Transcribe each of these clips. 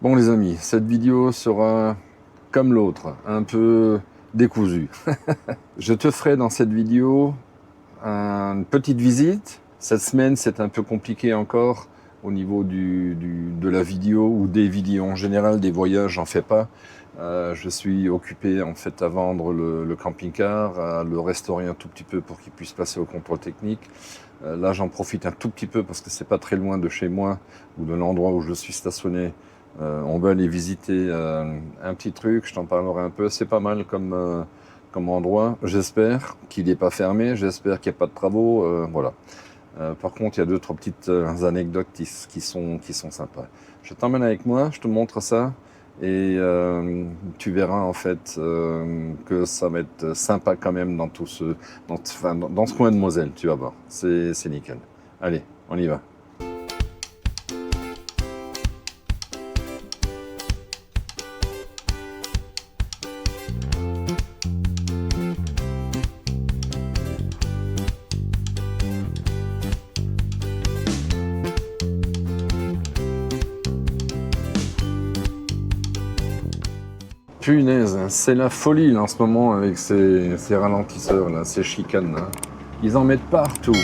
Bon les amis, cette vidéo sera comme l'autre, un peu décousue. Je te ferai dans cette vidéo une petite visite. Cette semaine, c'est un peu compliqué encore au niveau de la vidéo ou des vidéos en général, des voyages, j'en fais pas. Je suis occupé en fait à vendre le camping-car, à le restaurer un tout petit peu pour qu'il puisse passer au contrôle technique. Là, j'en profite un tout petit peu parce que c'est pas très loin de chez moi ou de l'endroit où je suis stationné. On va aller visiter un petit truc, je t'en parlerai un peu. C'est pas mal comme endroit. J'espère qu'il n'est pas fermé, j'espère qu'il n'y a pas de travaux. Voilà. Par contre, il y a deux, trois petites anecdotes qui sont sympas. Je t'emmène avec moi, je te montre ça et tu verras en fait que ça va être sympa quand même dans ce coin de Moselle, tu vas voir. C'est nickel. Allez, on y va. Punaise, hein, c'est la folie là, en ce moment avec ces ralentisseurs, là, ces chicanes. Là. Ils en mettent partout.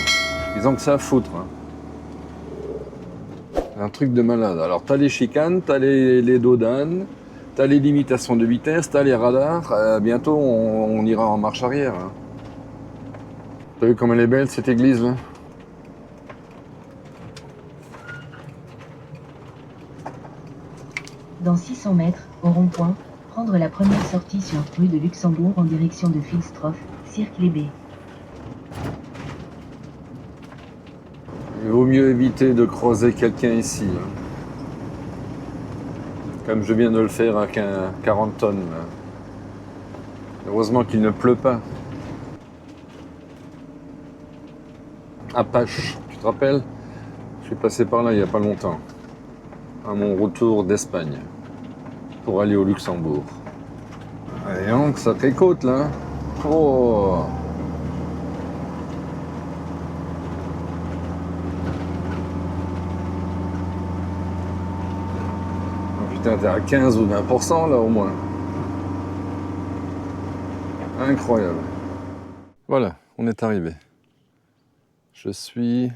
Ils ont que ça à foutre. Hein. Un truc de malade. Alors t'as les chicanes, t'as les dos d'âne, t'as les limitations de vitesse, t'as les radars. Bientôt on ira en marche arrière. Hein. T'as vu comme elle est belle cette église là? Dans 600 mètres, au rond-point, prendre la première sortie sur rue de Luxembourg en direction de Filstroff, Cirque-les-Baies. Il vaut mieux éviter de croiser quelqu'un ici. Hein. Comme je viens de le faire avec un 40 tonnes. Là. Heureusement qu'il ne pleut pas. Apache, tu te rappelles? Je suis passé par là il n'y a pas longtemps. À mon retour d'Espagne. Pour aller au Luxembourg. Et donc, sacrée côte là. Oh! Oh putain, t'es à 15 ou 20% là au moins. Incroyable. Voilà, on est arrivé. Je suis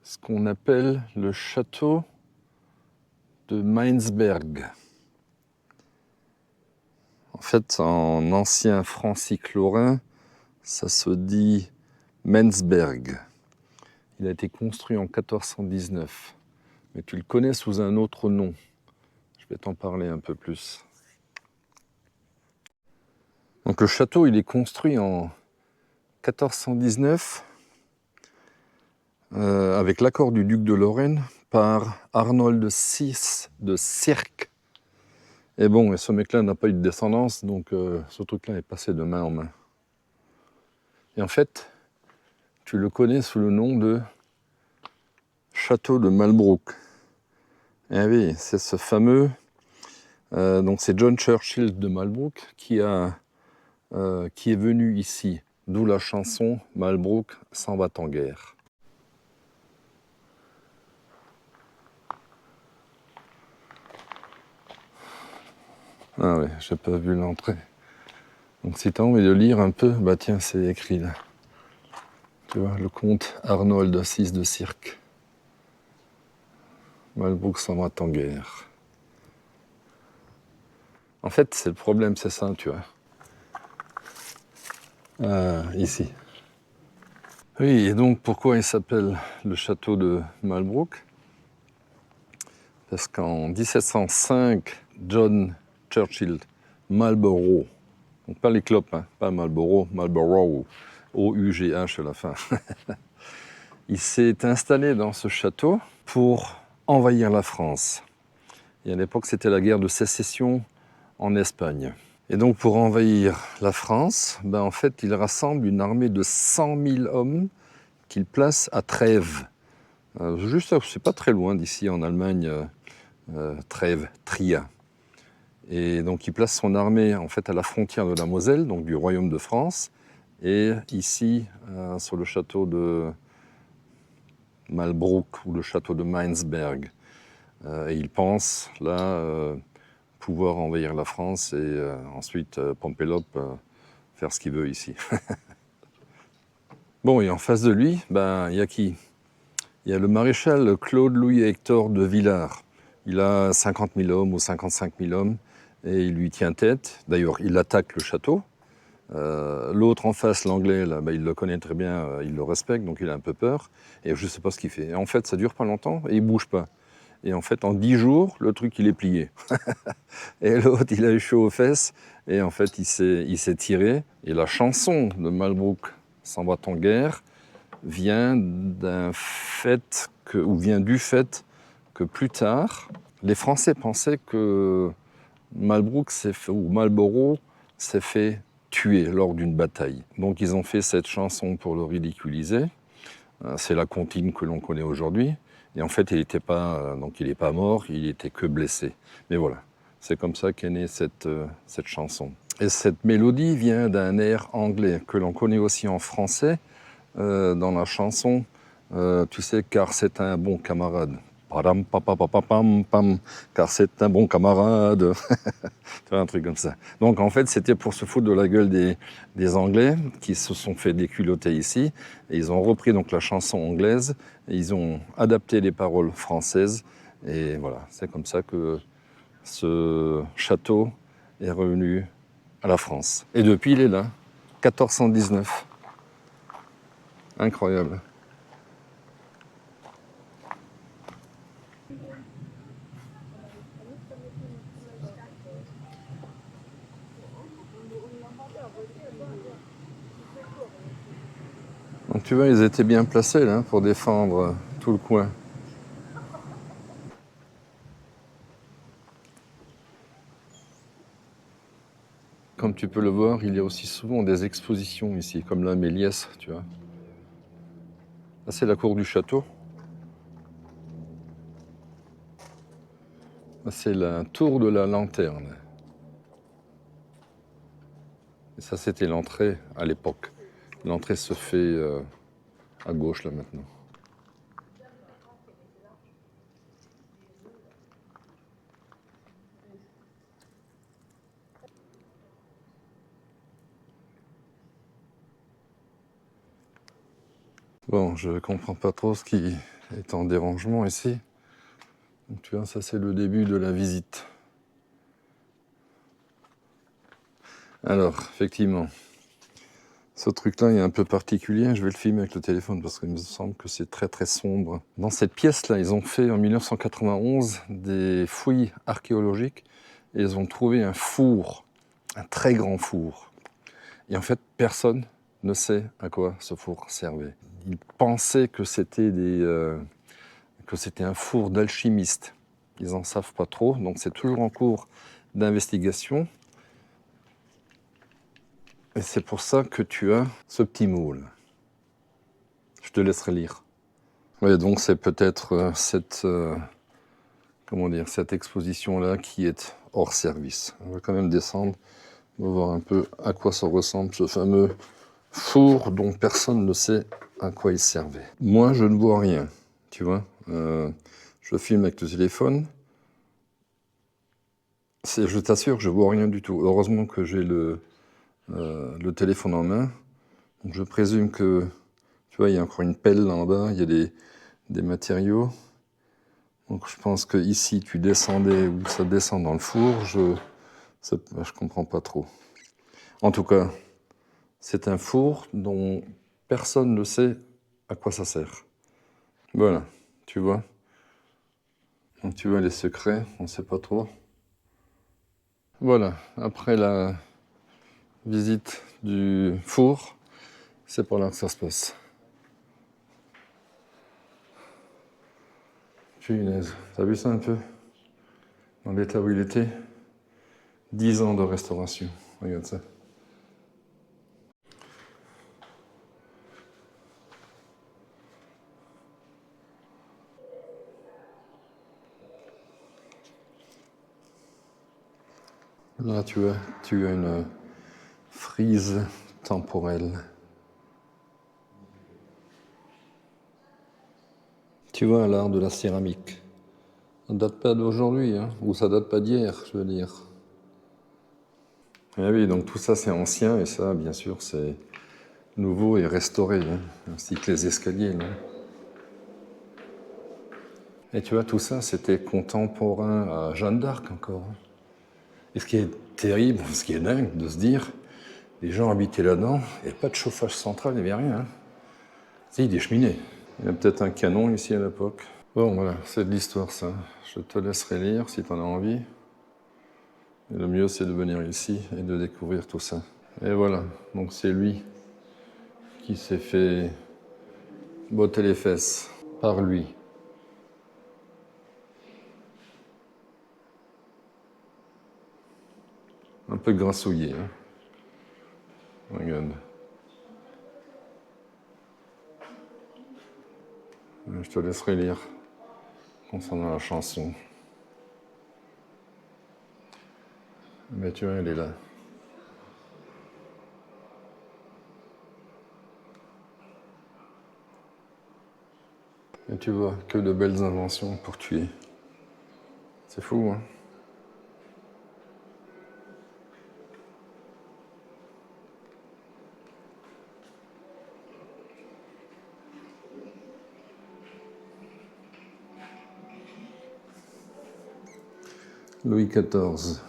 ce qu'on appelle le château de Mainsberg. En fait, en ancien francique-lorrain, ça se dit Menzberg. Il a été construit en 1419, mais tu le connais sous un autre nom. Je vais t'en parler un peu plus. Donc le château, il est construit en 1419 avec l'accord du duc de Lorraine par Arnold VI de Cirque. Et bon, et ce mec-là n'a pas eu de descendance, donc ce truc-là est passé de main en main. Et en fait, tu le connais sous le nom de Château de Malbrouck. Eh oui, c'est ce fameux... donc c'est John Churchill de Malbrouck qui est venu ici, d'où la chanson « Malbrouck s'en va en guerre ». Ah ouais, j'ai pas vu l'entrée. Donc si tu as envie de lire un peu, bah tiens, c'est écrit là. Tu vois, le comte Arnold VI de Cirque. Malbrouck s'en va en guerre. En fait, c'est le problème, c'est ça, tu vois. Ici. Oui, et donc pourquoi il s'appelle le château de Malbrouck? Parce qu'en 1705, John Churchill, Marlborough, donc pas les clopes, hein, pas Marlborough, Marlborough, O-U-G-H à la fin. Il s'est installé dans ce château pour envahir la France. Et à l'époque, c'était la guerre de sécession en Espagne. Et donc, pour envahir la France, ben, en fait, il rassemble une armée de 100 000 hommes qu'il place à Trèves. Juste, c'est pas très loin d'ici, en Allemagne, Trèves, Trier. Et donc, il place son armée, en fait, à la frontière de la Moselle, donc du royaume de France, et ici, sur le château de Malbrouck ou le château de Mainsberg. Et il pense, là, pouvoir envahir la France et ensuite Pompélope faire ce qu'il veut ici. Bon, et en face de lui, ben, il y a qui? Il y a le maréchal Claude-Louis Hector de Villars. Il a 50 000 hommes ou 55 000 hommes et il lui tient tête. D'ailleurs, il attaque le château. L'autre en face, l'anglais, là, ben, il le connaît très bien, il le respecte, donc il a un peu peur. Et je ne sais pas ce qu'il fait. Et en fait, ça dure pas longtemps et il bouge pas. Et en fait, en 10 jours, le truc, il est plié. Et l'autre, il a eu chaud aux fesses. Et en fait, il s'est tiré. Et la chanson de Malbrook, S'en va en guerre, vient du fait que plus tard, les Français pensaient que Marlborough s'est fait tuer lors d'une bataille. Donc ils ont fait cette chanson pour le ridiculiser. C'est la comptine que l'on connaît aujourd'hui. Et en fait, il n'est pas mort, il était que blessé. Mais voilà, c'est comme ça qu'est née cette chanson. Et cette mélodie vient d'un air anglais que l'on connaît aussi en français, dans la chanson, tu sais, car c'est un bon camarade. Padam, papapapapam, pam, car c'est un bon camarade. Tu vois, un truc comme ça. Donc en fait, c'était pour se foutre de la gueule des Anglais qui se sont fait déculotter ici. Et ils ont repris donc la chanson anglaise et ils ont adapté les paroles françaises. Et voilà, c'est comme ça que ce château est revenu à la France. Et depuis, il est là, 1419. Incroyable. Donc tu vois, ils étaient bien placés là pour défendre tout le coin. Comme tu peux le voir, il y a aussi souvent des expositions ici, comme la Méliès, tu vois. Là, c'est la cour du château. Là, c'est la tour de la lanterne. Et ça, c'était l'entrée à l'époque. L'entrée se fait à gauche, là, maintenant. Bon, je comprends pas trop ce qui est en dérangement ici. Donc, tu vois, ça, c'est le début de la visite. Alors, effectivement, ce truc-là est un peu particulier. Je vais le filmer avec le téléphone parce qu'il me semble que c'est très très sombre. Dans cette pièce-là, ils ont fait en 1991 des fouilles archéologiques et ils ont trouvé un four, un très grand four. Et en fait, personne ne sait à quoi ce four servait. Ils pensaient que c'était un four d'alchimiste. Ils n'en savent pas trop, donc c'est toujours en cours d'investigation. Et c'est pour ça que tu as ce petit moule. Je te laisserai lire. Oui, donc c'est peut-être cette exposition-là qui est hors service. On va quand même descendre, on va voir un peu à quoi ça ressemble, ce fameux four dont personne ne sait à quoi il servait. Moi, je ne vois rien, tu vois. Je filme avec le téléphone. Je t'assure, je vois rien du tout. Heureusement que j'ai le téléphone en main. Donc je présume que, tu vois, il y a encore une pelle là en bas, il y a des matériaux. Donc je pense que ici tu descendais ou ça descend dans le four, je comprends pas trop. En tout cas, c'est un four dont personne ne sait à quoi ça sert. Voilà, tu vois. Donc tu vois les secrets, on ne sait pas trop. Voilà, après la visite du four, c'est par là que ça se passe. Punaise, t'as vu ça un peu? Dans l'état où il était? 10 ans de restauration, regarde ça. Là, tu as une frise temporelle. Tu vois l'art de la céramique. Ça ne date pas d'aujourd'hui, hein, ou ça date pas d'hier, je veux dire. Eh oui, donc tout ça c'est ancien et ça, bien sûr, c'est nouveau et restauré, hein, ainsi que les escaliers. Là. Et tu vois, tout ça, c'était contemporain à Jeanne d'Arc encore. Hein. Et ce qui est terrible, ce qui est dingue, de se dire, les gens habitaient là-dedans, il n'y avait pas de chauffage central, il n'y avait rien. Hein. Si, des cheminées. Il y a peut-être un canon ici à l'époque. Bon, voilà, c'est de l'histoire ça. Je te laisserai lire si tu en as envie. Et le mieux, c'est de venir ici et de découvrir tout ça. Et voilà, donc c'est lui qui s'est fait botter les fesses par lui. Un peu grassouillé, hein. Regarde. Je te laisserai lire concernant la chanson. Mais tu vois, elle est là. Et tu vois, que de belles inventions pour tuer. C'est fou, hein? Louis XIV,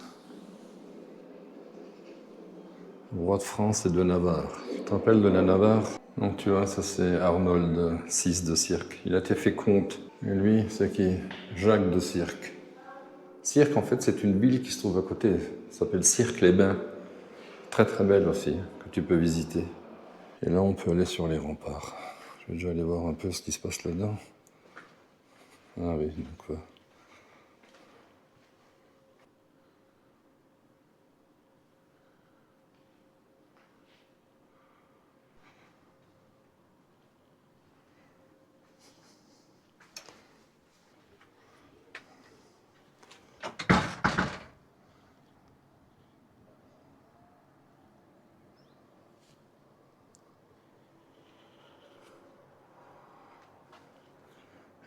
roi de France et de Navarre. Tu te rappelles de la Navarre? Donc tu vois, ça c'est Arnold VI de Cirque. Il a été fait comte. Et lui, c'est qui? Jacques de Cirque. Cirque, en fait, c'est une ville qui se trouve à côté. Ça s'appelle Cirque-les-Bains. Très très belle aussi, que tu peux visiter. Et là, on peut aller sur les remparts. Je vais déjà aller voir un peu ce qui se passe là-dedans. Ah oui, donc ouais.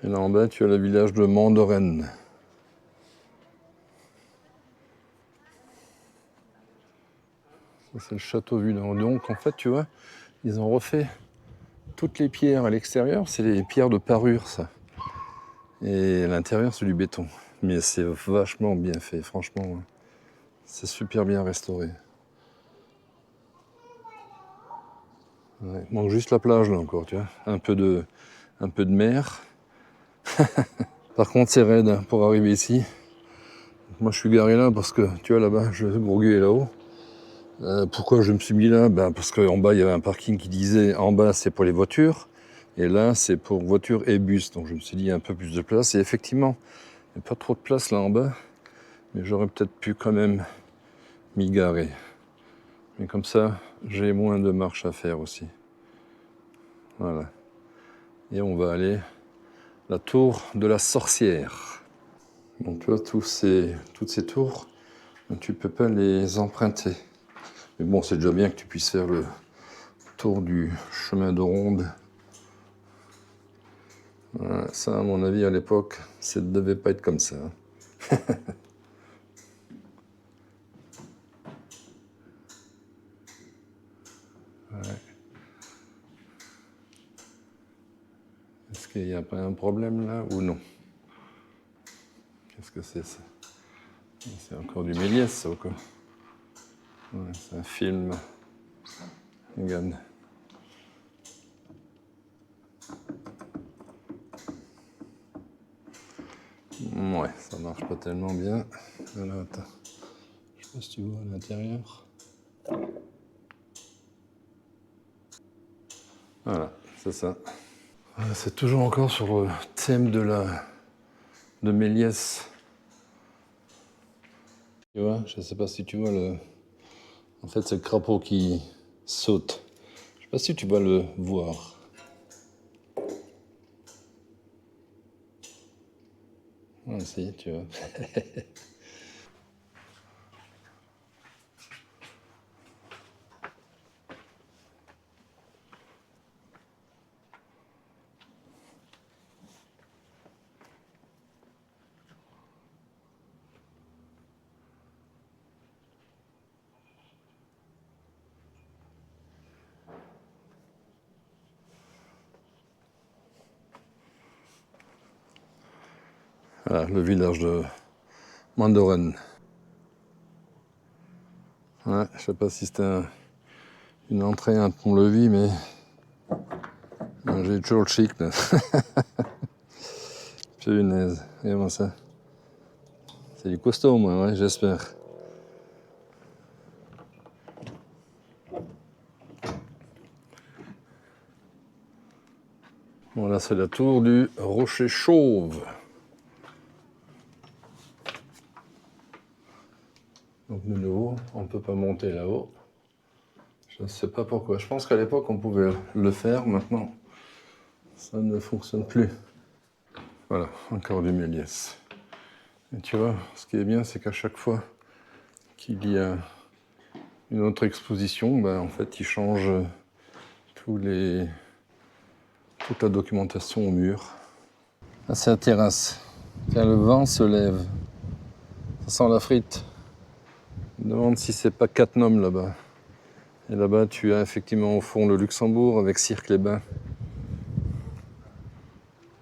Et là en bas, tu as le village de Mandorène. Ça, c'est le château Vudon. Donc, en fait, tu vois, ils ont refait toutes les pierres à l'extérieur. C'est les pierres de parure, ça. Et à l'intérieur, c'est du béton. Mais c'est vachement bien fait, franchement. C'est super bien restauré. Ouais. Il manque juste la plage, là, encore, tu vois. Un peu de mer. Par contre, c'est raide hein, pour arriver ici. Moi, je suis garé là parce que, tu vois, là-bas, je Bourgu est là-haut. Pourquoi je me suis mis là? Parce qu'en bas, il y avait un parking qui disait en bas, c'est pour les voitures. Et là, c'est pour voitures et bus. Donc, je me suis dit, il y a un peu plus de place. Et effectivement, il n'y a pas trop de place là en bas. Mais j'aurais peut-être pu quand même m'y garer. Mais comme ça, j'ai moins de marche à faire aussi. Voilà. Et on va aller la tour de la sorcière. Donc, tu vois, toutes ces tours, tu peux pas les emprunter. Mais bon, c'est déjà bien que tu puisses faire le tour du chemin de ronde. Ça, à mon avis, à l'époque, ça ne devait pas être comme ça. Ouais. Est-ce qu'il n'y a pas un problème là ou non? Qu'est-ce que c'est ça? C'est encore du Méliès, ça ou quoi? Ouais, c'est un film. Regarde. Ouais, ça marche pas tellement bien. Alors, attends. Je sais pas si tu vois à l'intérieur. Voilà, c'est ça. C'est toujours encore sur le thème de Méliès. Tu vois, je sais pas si tu vois le. En fait, c'est le crapaud qui saute. Je sais pas si tu vas le voir. Ah, si, tu vois. Voilà, le village de Mandoren. Ouais, je sais pas si c'était une entrée, un pont-levis, mais j'ai toujours le chic là. Punaise, regarde ça. C'est du costaud, moi, ouais, j'espère. Bon, là, c'est la tour du Rocher Chauve. Donc, de nouveau, on ne peut pas monter là-haut. Je ne sais pas pourquoi. Je pense qu'à l'époque, on pouvait le faire. Maintenant, ça ne fonctionne plus. Voilà, encore du Méliès. Et tu vois, ce qui est bien, c'est qu'à chaque fois qu'il y a une autre exposition, ben, en fait, ils changent toute la documentation au mur. Là, c'est la terrasse. Tiens, le vent se lève. Ça sent la frite. Je me demande si c'est pas Cattenom là-bas. Et là-bas, tu as effectivement au fond le Luxembourg avec Cirque-les-Bains.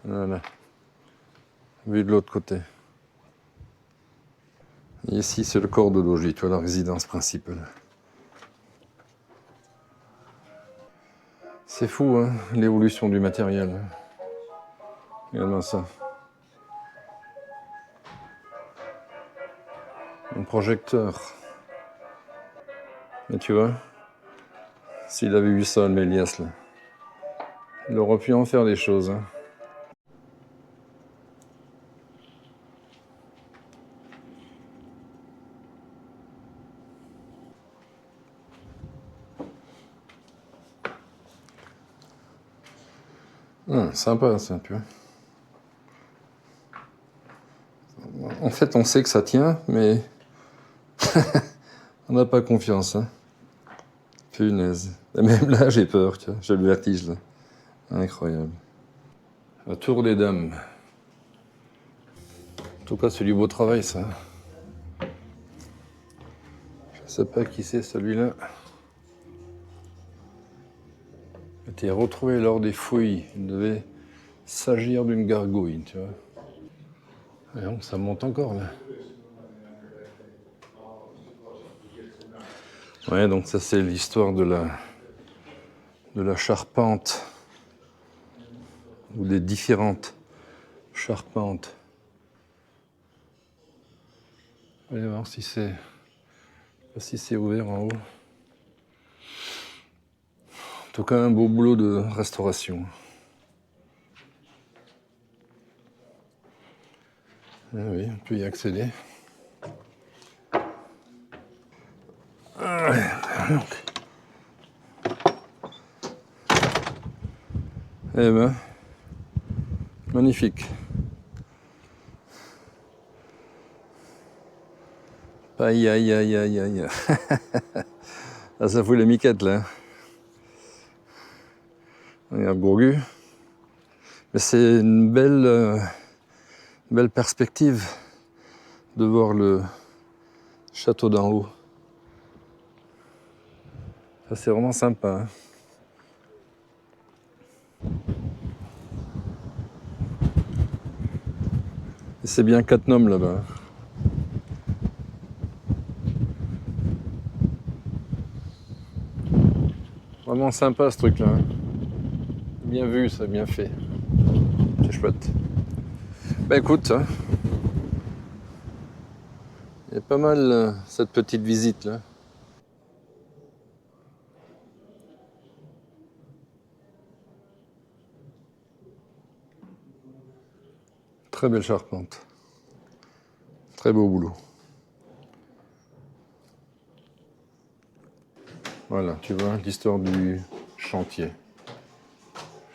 Voilà. Vu de l'autre côté. Et ici, c'est le corps de logis, tu vois, la résidence principale. C'est fou, hein, l'évolution du matériel. Regarde-moi ça. Un projecteur. Et tu vois, s'il avait eu ça, le Méliès, là, il aurait pu en faire des choses. Hein. Sympa, ça, tu vois. En fait, on sait que ça tient, mais on n'a pas confiance. Hein. Punaise. Et même là, j'ai peur, tu vois. J'ai le vertige, là. Incroyable. La tour des dames. En tout cas, c'est du beau travail, ça. Je sais pas qui c'est, celui-là. A été retrouvé lors des fouilles. Il devait s'agir d'une gargouille, tu vois. Et donc, ça monte encore, là. Ouais, donc ça, c'est l'histoire de la charpente. Ou des différentes charpentes. Allez voir si c'est ouvert en haut. En tout cas, un beau boulot de restauration. Ah oui, on peut y accéder. Eh ben, magnifique. Aïe, aïe, aïe, aïe, aïe. Ah, ça fout les miquettes, là. Regarde, Gourgu. Mais c'est une belle perspective de voir le château d'en haut. Ça, c'est vraiment sympa. Hein. Et c'est bien Cattenom, là-bas. Vraiment sympa, ce truc-là. Hein. Bien vu, ça, bien fait. C'est chouette. Bah écoute, hein, il y a pas mal cette petite visite là. Très belle charpente. Très beau boulot. Voilà, tu vois l'histoire du chantier.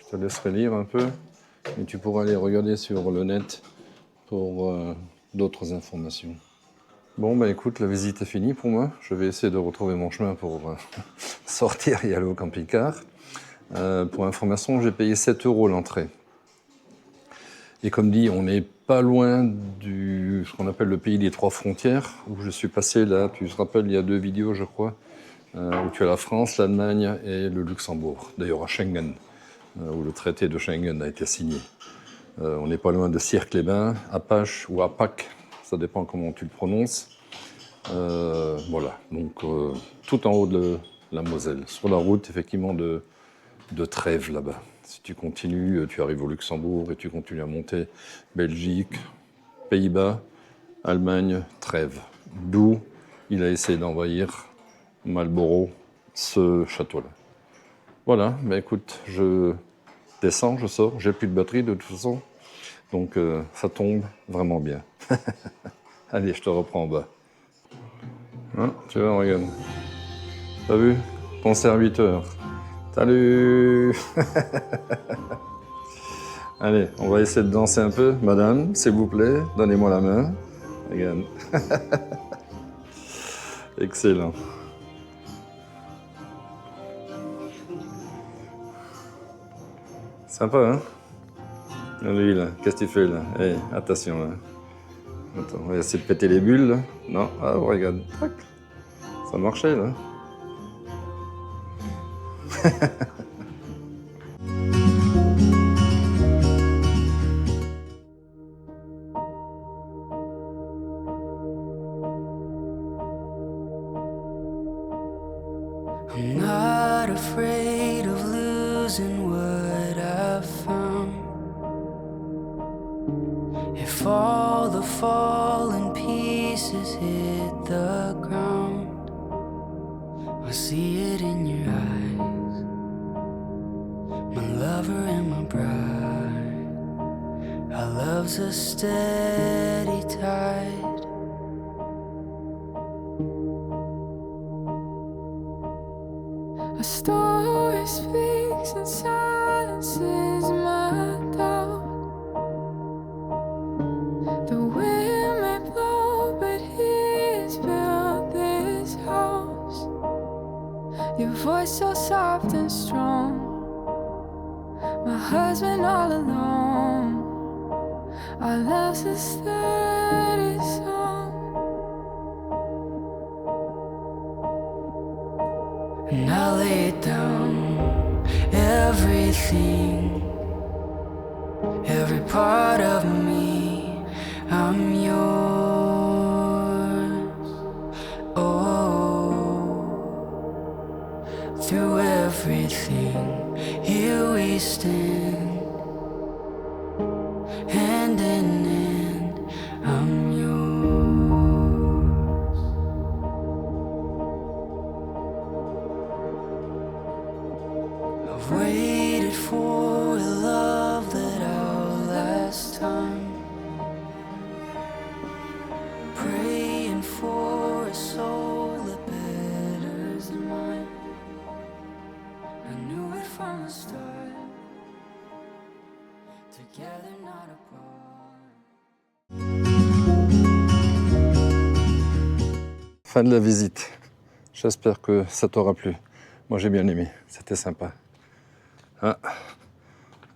Je te laisserai lire un peu, mais tu pourras aller regarder sur le net pour d'autres informations. Bon, bah écoute, la visite est finie pour moi. Je vais essayer de retrouver mon chemin pour sortir et aller au camping-car. Pour information, j'ai payé 7 € l'entrée. Et comme dit, on n'est pas loin ce qu'on appelle le pays des trois frontières, où je suis passé là, tu te rappelles, il y a 2 vidéos, je crois, où tu as la France, l'Allemagne et le Luxembourg. D'ailleurs à Schengen, où le traité de Schengen a été signé. On n'est pas loin de Cirque-les-Bains, Apache ou Apac, ça dépend comment tu le prononces. Voilà, donc tout en haut de la Moselle, sur la route effectivement de Trèves là-bas. Si tu continues, tu arrives au Luxembourg et tu continues à monter Belgique, Pays-Bas, Allemagne, Trèves. D'où il a essayé d'envahir Marlborough, ce château-là. Voilà, mais écoute, je descends, je sors, j'ai plus de batterie de toute façon, donc ça tombe vraiment bien. Allez, je te reprends en bas. Hein, tu vois, regarde. T'as vu? Ton serviteur. Salut. Allez, on va essayer de danser un peu. Madame, s'il vous plaît, donnez-moi la main. Regarde. Excellent. Sympa, hein? Lui, là, qu'est-ce que tu fais, là? Hey, attention, là. Attends, on va essayer de péter les bulles, là. Non? Ah, regarde. Tac. Ça marchait, là. I'm not afraid of losing what I've found. If all the fallen pieces hit the ground, I see it in your eyes, my lover and my bride. Our love's a steady tide. A story speaks and silences my doubt. The wind may blow, but he's built this house. Your voice so soft and strong, my husband all alone. Our love's a steady song. And I lay down everything, every part of me, I'm yours. Oh, through everything, here we stand, hand in hand, I'm yours. I've waited for a love that outlasts time, praying for a soul that betters than mine. I knew it from the start, together not apart. Fin de la visite. J'espère que ça t'aura plu. Moi, j'ai bien aimé. C'était sympa. Ah,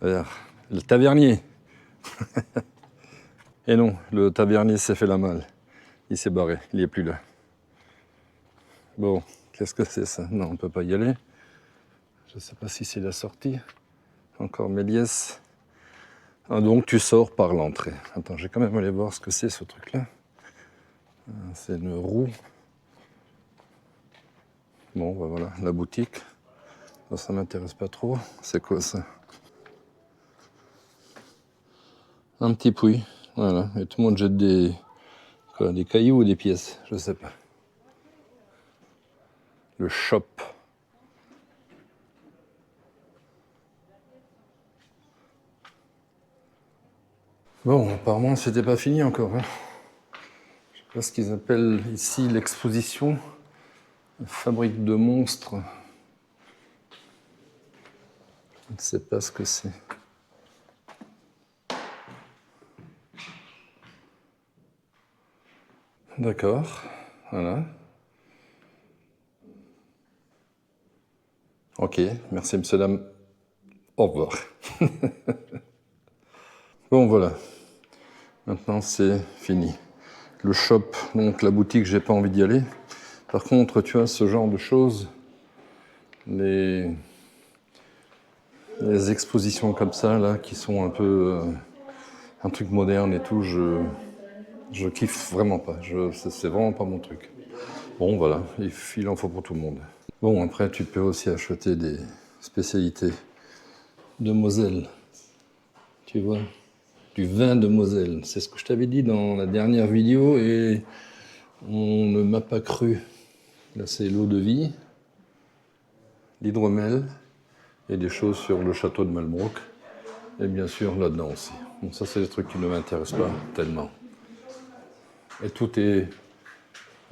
regarde, le tavernier. Et non, le tavernier s'est fait la malle. Il s'est barré, il n'est plus là. Bon, qu'est-ce que c'est ça? Non, on ne peut pas y aller. Je ne sais pas si c'est la sortie. Encore Méliès. Ah, donc tu sors par l'entrée. Attends, je vais quand même aller voir ce que c'est ce truc-là. C'est une roue. Bon, ben voilà, la boutique. Ça m'intéresse pas trop. C'est quoi ça? Un petit puits. Voilà. Et tout le monde jette des cailloux ou des pièces. Je sais pas. Le shop. Bon, apparemment, c'était pas fini encore. Hein. Je sais pas ce qu'ils appellent ici l'exposition. Fabrique de monstres. Je ne sais pas ce que c'est. D'accord, voilà. Ok, merci monsieur, dame. Au revoir. Bon, voilà. Maintenant, c'est fini. Le shop, donc la boutique, j'ai pas envie d'y aller. Par contre, tu as ce genre de choses, les expositions comme ça, là, qui sont un peu un truc moderne et tout, je kiffe vraiment pas. C'est vraiment pas mon truc. Bon, voilà, il en faut pour tout le monde. Bon, après, tu peux aussi acheter des spécialités de Moselle. Tu vois, du vin de Moselle. C'est ce que je t'avais dit dans la dernière vidéo et on ne m'a pas cru. Là, c'est l'eau de vie, l'hydromel et des choses sur le château de Malbrook. Et bien sûr, là-dedans aussi. Bon, ça, c'est des trucs qui ne m'intéressent pas tellement. Et tout est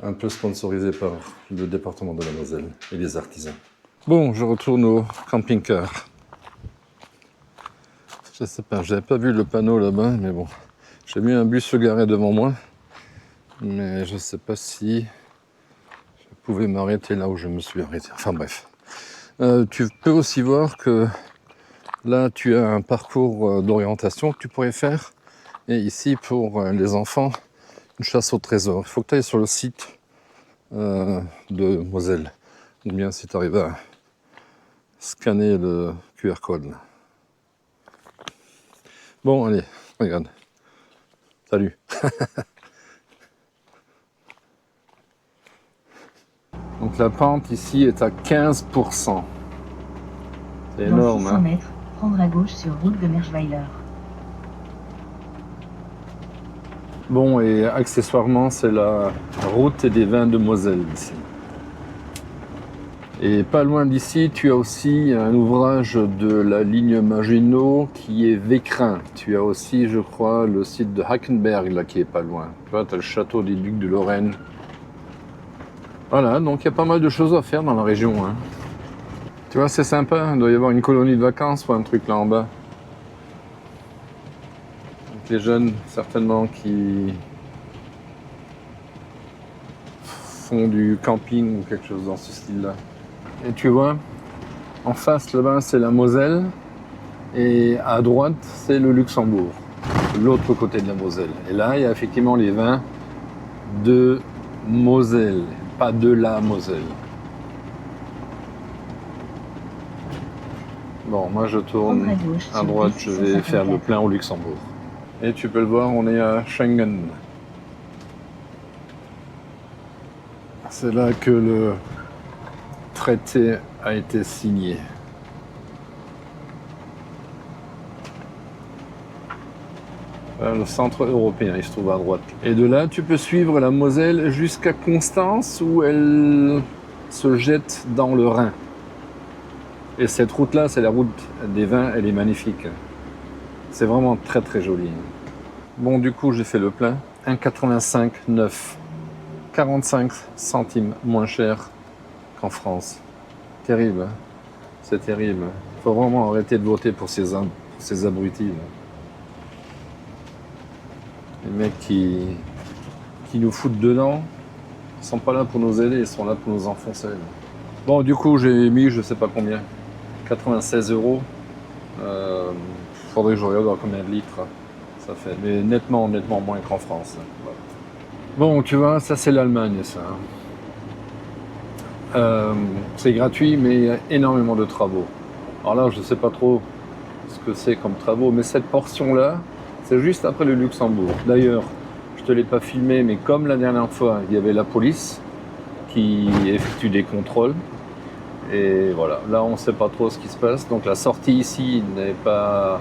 un peu sponsorisé par le département de la Moselle et les artisans. Bon, je retourne au camping-car. Je sais pas, j'avais pas vu le panneau là-bas, mais bon. J'ai vu un bus se garer devant moi, mais je sais pas si je pouvais m'arrêter là où je me suis arrêté. Enfin bref. Tu peux aussi voir que là, tu as un parcours d'orientation que tu pourrais faire. Et ici, pour les enfants, une chasse au trésor. Il faut que tu ailles sur le site de Moselle. Ou bien si tu arrives à scanner le QR code. Là. Bon, allez, regarde. Salut. Donc la pente ici est à 15%. C'est énorme. Dans 600 mètres, prendre à gauche sur route de Merschweiler. Bon, et accessoirement, c'est la route des vins de Moselle ici. Et pas loin d'ici, tu as aussi un ouvrage de la ligne Maginot qui est Vécrin. Tu as aussi, je crois, le site de Hackenberg là qui est pas loin. Tu vois, tu as le château des Ducs de Lorraine. Voilà, donc il y a pas mal de choses à faire dans la région. Hein. Tu vois, c'est sympa, il doit y avoir une colonie de vacances ou un truc là en bas. Donc les jeunes, certainement, qui font du camping ou quelque chose dans ce style-là. Et tu vois, en face là-bas, c'est la Moselle. Et à droite, c'est le Luxembourg, l'autre côté de la Moselle. Et là, il y a effectivement les vins de Moselle, pas de la Moselle. Bon, moi je tourne à droite, je vais faire le plein au Luxembourg. Et tu peux le voir, on est à Schengen. C'est là que le traité a été signé. Le centre européen, il se trouve à droite. Et de là, tu peux suivre la Moselle jusqu'à Constance où elle se jette dans le Rhin. Et cette route-là, c'est la route des vins, elle est magnifique. C'est vraiment très très joli. Bon, du coup, j'ai fait le plein. 1,85,9. 45 centimes moins cher qu'en France. Terrible, hein. C'est terrible. Il faut vraiment arrêter de voter pour ces abrutis. Là. Les mecs qui nous foutent dedans, ils sont pas là pour nous aider, ils sont là pour nous enfoncer. Là. Bon, du coup, j'ai mis je sais pas combien. 96 €. Faudrait que je regarde combien de litres ça fait. Mais nettement moins qu'en France. Voilà. Bon, tu vois, ça c'est l'Allemagne, ça. C'est gratuit, mais il y a énormément de travaux. Alors là, je sais pas trop ce que c'est comme travaux, mais cette portion-là, c'est juste après le Luxembourg. D'ailleurs, je te l'ai pas filmé, mais comme la dernière fois, il y avait la police qui effectue des contrôles. Et voilà, là on ne sait pas trop ce qui se passe. Donc la sortie ici n'est pas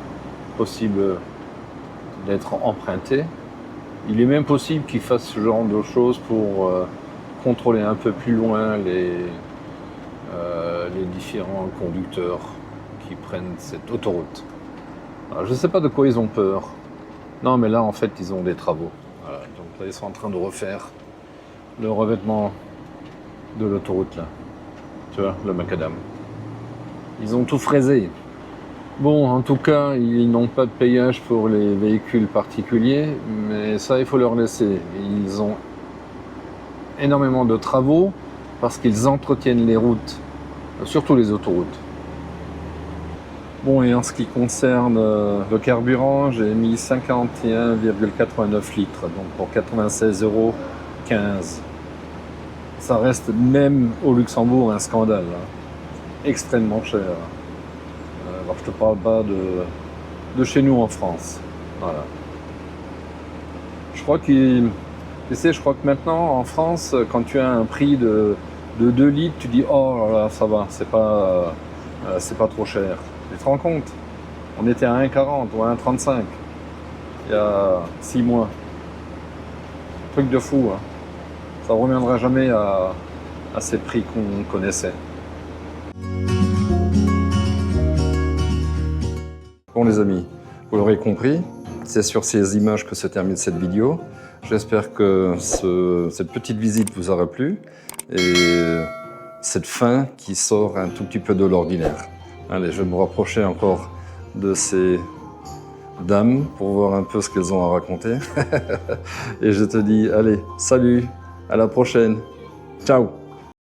possible d'être empruntée. Il est même possible qu'ils fassent ce genre de choses pour contrôler un peu plus loin les différents conducteurs qui prennent cette autoroute. Alors, je ne sais pas de quoi ils ont peur. Non, mais là en fait ils ont des travaux. Voilà, donc là ils sont en train de refaire le revêtement de l'autoroute là. Tu vois, le macadam. Ils ont tout fraisé. Bon, en tout cas, ils n'ont pas de payage pour les véhicules particuliers, mais ça, il faut leur laisser. Ils ont énormément de travaux parce qu'ils entretiennent les routes, surtout les autoroutes. Bon, et en ce qui concerne le carburant, j'ai mis 51,89 litres, donc pour 96,15 €. Ça reste même au Luxembourg un scandale, hein. Extrêmement cher. Alors je te parle pas de chez nous en France. Voilà. crois que maintenant, en France, quand tu as un prix de 2 litres, tu dis « Oh là là, ça va, c'est pas trop cher. » Tu te rends compte? On était à 1,40 ou à 1,35 il y a 6 mois. Truc de fou, hein. Ça ne reviendra jamais à ces prix qu'on connaissait. Bon les amis, vous l'aurez compris, c'est sur ces images que se termine cette vidéo. J'espère que cette petite visite vous aura plu et cette fin qui sort un tout petit peu de l'ordinaire. Allez, je vais me rapprocher encore de ces dames pour voir un peu ce qu'elles ont à raconter. Et je te dis, allez, salut, à la prochaine. Ciao.